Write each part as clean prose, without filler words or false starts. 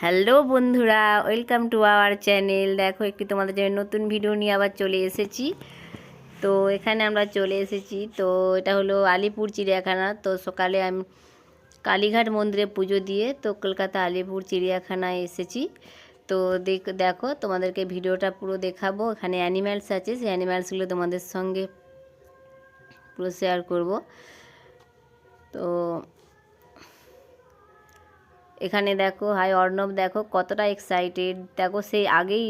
Hello বন্ধুরা, welcome to our channel. দেখো একটি তোমাদের জন্য নতুন ভিডিও নিয়ে আবার চলে এসেছি। তো এখানে আমরা চলে এসেছি, তো এটা হলো আলিপুর চিড়িয়াখানা। তো সকালে আমি কালীঘাট মন্দিরে পুজো দিয়ে তো কলকাতা আলিপুর চিড়িয়াখানায় এসেছি। তো দেখো তোমাদেরকে ভিডিওটা পুরো দেখাবো। এখানে অ্যানিম্যালস আছে, সেই অ্যানিম্যালসগুলো তোমাদের সঙ্গে পুরো শেয়ার করব। তো এখানে দেখো হাই অর্ণব, দেখো কতটা এক্সাইটেড। দেখো সেই আগেই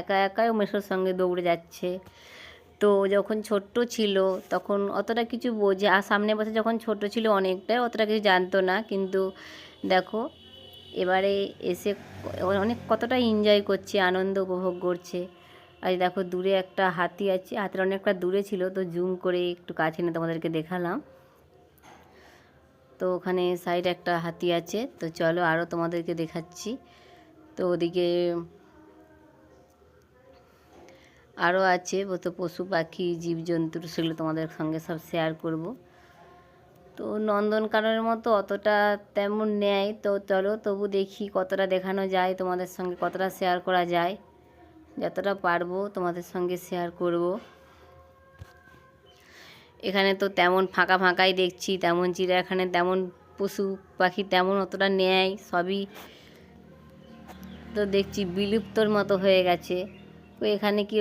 একা একাই উমেশের সঙ্গে দৌড়ে যাচ্ছে। তো যখন ছোট্ট ছিল তখন অতটা কিছু বোঝে, আর সামনে বছর যখন ছোট ছিল অনেকটাই অতটা কিছু জানতো না, কিন্তু দেখো এবারে এসে অনেক কতটা এনজয় করছে, আনন্দ উপভোগ করছে। আর দেখো দূরে একটা হাতি আছে, হাতির অনেকটা দূরে ছিল, তো জুম করে একটু কাছে নিয়ে তোমাদেরকে দেখালাম। তো ওখানে সাইডে একটা হাতি আছে, তো চলো আরও তোমাদেরকে দেখাচ্ছি। তো ওদিকে আরও আছে তো পশু পাখি জীবজন্তুর, সেগুলো তোমাদের সঙ্গে সব শেয়ার করব। তো নন্দনকাননের মতো অতটা তেমন নেয়, তো চলো তবু দেখি কতটা দেখানো যায় তোমাদের সঙ্গে, কতটা শেয়ার করা যায়। যতটা পারবো তোমাদের সঙ্গে শেয়ার করব। এখানে তো তেমন ফাঁকা ফাঁকাই দেখছি, তেমন চিড়িয়াখানে তেমন পশু পাখি তেমন অতটা নেয়, সবই তো দেখছি বিলুপ্তর মতো হয়ে গেছে। তো এখানে কি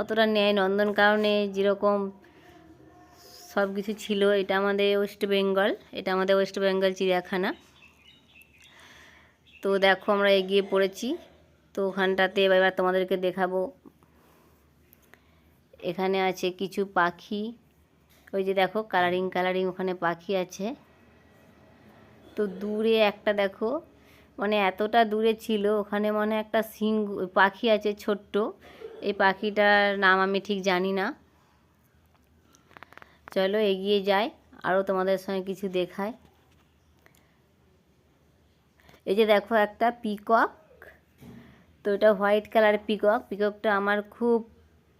অতটা নেয়, নন্দনকাননে যেরকম সব কিছু ছিল। এটা আমাদের ওয়েস্ট বেঙ্গল, এটা আমাদের ওয়েস্ট বেঙ্গল চিড়িয়াখানা। তো দেখো আমরা এগিয়ে পড়েছি, তো ওখানটাতে এবার তোমাদেরকে দেখাবো। এখানে আছে কিছু পাখি, ওই যে দেখো কালারিং কালারিং ওখানে পাখি আছে। তো দূরে একটা দেখো, মানে এতটা দূরে ছিল, ওখানে মানে একটা পাখি আছে ছোট্ট। এই পাখিটার নাম আমি ঠিক জানি না। চলো এগিয়ে যাই, আরও তোমাদের সঙ্গে কিছু দেখায়। এই যে দেখো একটা পিকক, তো এটা হোয়াইট কালার পিকক। পিককটা আমার খুব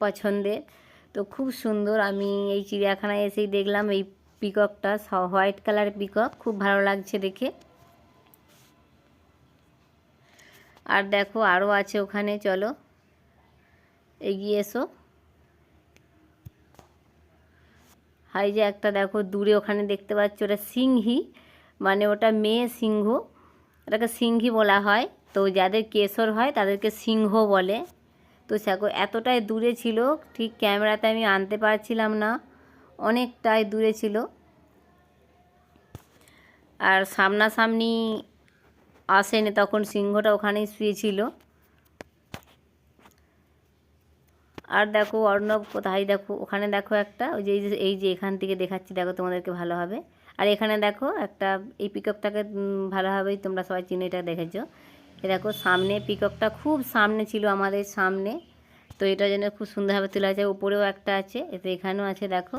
পছন্দের, তো খুব সুন্দর। আমি এই চিড়িয়াখানায় এসেই দেখলাম এই পিককটা, হোয়াইট কালার পিকক, খুব ভালো লাগছে দেখে। আর দেখো আরও আছে ওখানে, চলো এগিয়ে এসো। হাই যে একটা দেখো দূরে ওখানে দেখতে পাচ্ছ, ওটা সিংহী, মানে ওটা মেয়ে সিংহ, ওটাকে সিংহী বলা হয়। তো যাদের কেশর হয় তাদেরকে সিংহ বলে। তো দেখো এতটাই দূরে ছিল, ঠিক ক্যামেরাতে আমি আনতে পারছিলাম না, অনেকটাই দূরে ছিল। আর সামনাসামনি আসেনি, তখন সিংহটা ওখানেই শুয়েছিল। আর দেখো অর্ণব কোথায়, দেখো ওখানে দেখো একটা, ওই যে এই যে এখান থেকে দেখাচ্ছি দেখো তোমাদেরকে ভালোভাবে। আর এখানে দেখো একটা, এই পিককটাকে ভালোভাবেই তোমরা সবাই চিনে, এটা দেখেছো। এ দেখো সামনে পিককটা খুব সামনে ছিল আমাদের সামনে, তো এটা যেন খুব সুন্দরভাবে তোলা আছে। উপরেও একটা আছে, এতে এখানেও আছে দেখো।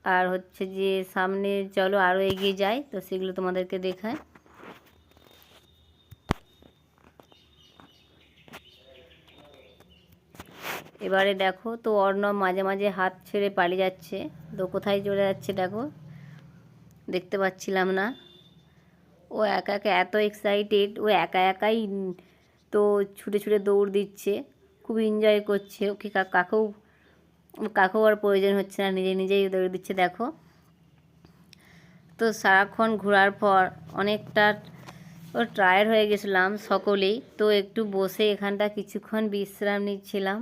আর হচ্ছে যে সামনে চলো আরও এগিয়ে যাই, তো সেগুলো তোমাদেরকে দেখায়। এবারে দেখো তো অর্ণব মাঝে মাঝে হাত ছেড়ে পালিয়ে যাচ্ছে, তো কোথায় চলে যাচ্ছে দেখো, দেখতে পাচ্ছিলাম না। ও একা একা এত এক্সাইটেড, ও একা একাই তো ছুটে ছুটে দৌড় দিচ্ছে, খুব এনজয় করছে। ওকে কাকেও আর প্রয়োজন হচ্ছে না, নিজে নিজেই দৌড় দিচ্ছে দেখো। তো সারাক্ষণ ঘোরার পর অনেকটা টায়ার্ড হয়ে গেছিলাম সকলেই, তো একটু বসে এখানটা কিছুক্ষণ বিশ্রাম নিচ্ছিলাম।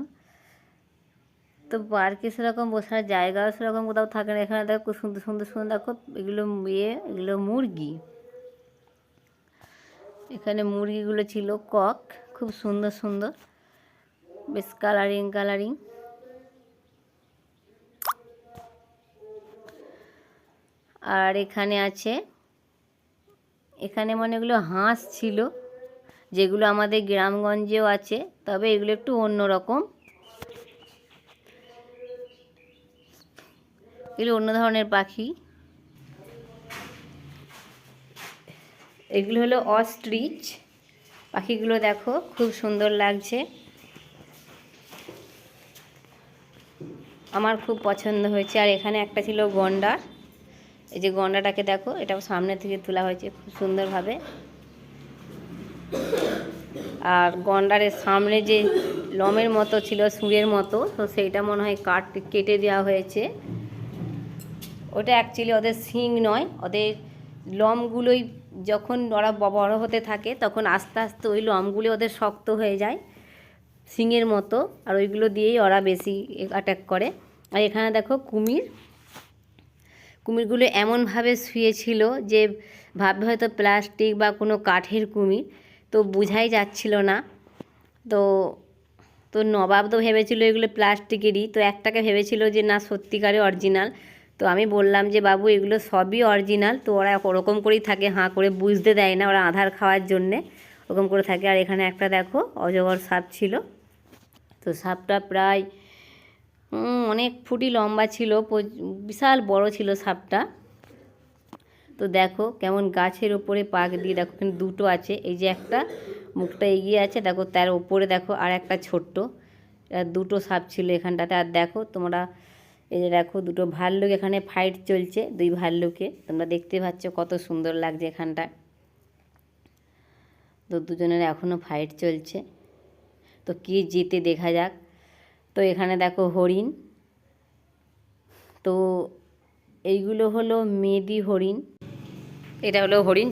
তো পার্কে সেরকম বসার জায়গাও সেরকম কোথাও থাকে না। এখানে দেখো খুব সুন্দর সুন্দর সুন্দর, দেখো এগুলো এগুলো মুরগি। এখানে মুরগিগুলো ছিল কক, খুব সুন্দর সুন্দর, বেশ কালারিং কালারিং। আর এখানে আছে, এখানে মানে এগুলো হাঁস ছিল, যেগুলো আমাদের গ্রামগঞ্জেও আছে, তবে এগুলো একটু অন্যরকম, এগুলো অন্য ধরনের পাখি। এগুলো হলো অস্ট্রিচ পাখিগুলো, দেখো খুব সুন্দর লাগছে, আমার খুব পছন্দ হয়েছে। আর এখানে একটা ছিল গন্ডার, এই যে গন্ডাটাকে দেখো, এটাও সামনে থেকে তোলা হয়েছে খুব সুন্দরভাবে। আর গন্ডারের সামনে যে লমের মতো ছিল, সুরের মতো, তো সেইটা মনে হয় কেটে দেওয়া হয়েছে। ওটা অ্যাকচুয়ালি ওদের শিং নয়, ওদের লমগুলোই যখন ওরা বড় হতে থাকে তখন আস্তে আস্তে ওই লমগুলো ওদের শক্ত হয়ে যায় শিংয়ের মতো, আর ওইগুলো দিয়েই ওরা বেশি অ্যাটাক করে। আর এখানে দেখো কুমিরগুলো এমনভাবে শুয়েছিল যে ভাববে হয়তো প্লাস্টিক বা কোনো কাঠের কুমির, তো বোঝাই যাচ্ছিল না। তো তো নবাব তো ভেবেছিল এগুলো প্লাস্টিকেরই, তো একটাকে ভেবেছিল যে না সত্যিকারে অরিজিনাল। তো আমি বললাম যে বাবু এগুলো সবই অরিজিনাল, তো ওরা ওরকম করেই থাকে, হাঁ করে বুঝতে দেয় না, ওরা আধার খাওয়ার জন্যে ওরকম করে থাকে। আর এখানে একটা দেখো অজগর সাপ ছিল, তো সাপটা প্রায় অনেক ফুটি লম্বা ছিল, বিশাল বড় ছিল সাপটা। তো দেখো কেমন গাছের ওপরে পাক দিয়ে, দেখো এখানে দুটো আছে, এই যে একটা মুখটা এগিয়ে আছে, দেখো তার ওপরে দেখো আর একটা ছোট্ট, দুটো সাপ ছিল এখানটাতে। আর দেখো তোমরা এই যে দেখো দুটো ভাল্লুক এখানে ফাইট চলছে, দুই ভাল্লুকে তোমরা দেখতে পাচ্ছ কত সুন্দর লাগছে এখানটা। তো দুজনের এখনও ফাইট চলছে, তো কে জিতে দেখা যাক। তো এখানে দেখো হরিণ, তো এইগুলো হলো মেদি হরিণ, এটা হলো হরিণ।